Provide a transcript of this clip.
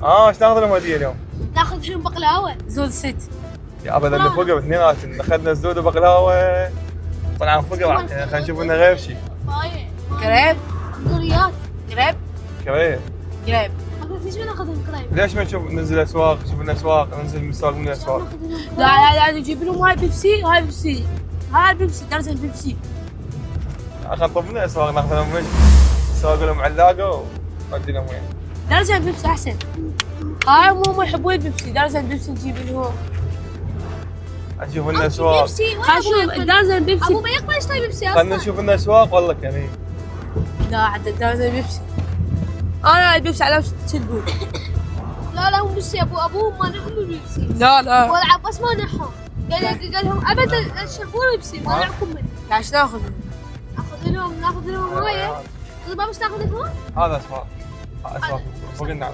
ايش ناخذ لهم هديه اليوم؟ ناخذ شنو بقلاوه زود ست. يا ابدا اللي فوقه باثنيناتهم اخذنا زود وبقلاوه. طلع فوقه بعد خلينا نشوف لنا غير شيء. فاية قريب قريات قريب كريه. قريب. ليش ما ناخذهم قريب؟ ليش ما نشوف ننزل اسواق نشوف لنا اسواق ننزل من السواق من الاسواق. لا نجيب لهم هاي بيبسي هاي بيبسي هاي بيبسي درجة بيبسي. خلينا نطب لنا اسواق ناخذ لهم وش؟ نسوق لهم علاقه ونودي لهم وين؟ درجة بيبسي أحسن. هاي هم يحبون البيبسي درجة بيبسي نجيب لهم. نشوف لنا اسواق. بيبسي خلينا نشوف درجة بيبسي. ابو ما يقبل يشتري بيبسي خلينا اصلا. نشوف لنا اسواق والله كريم. لا عاد درجة بيبسي. أنا البيبسي على وش تشدون؟ لا هم بيبسي ابوهم ما نحن بيبسي. لا والعباس ما نحهم. قال لهم ابدا تشربون بيبسي ما نعكم منه. عشان ناخذ. ناخذ لهم هاي. ما مش ناخذ لهم؟ هذا اسواق. اسواق فوق النعم.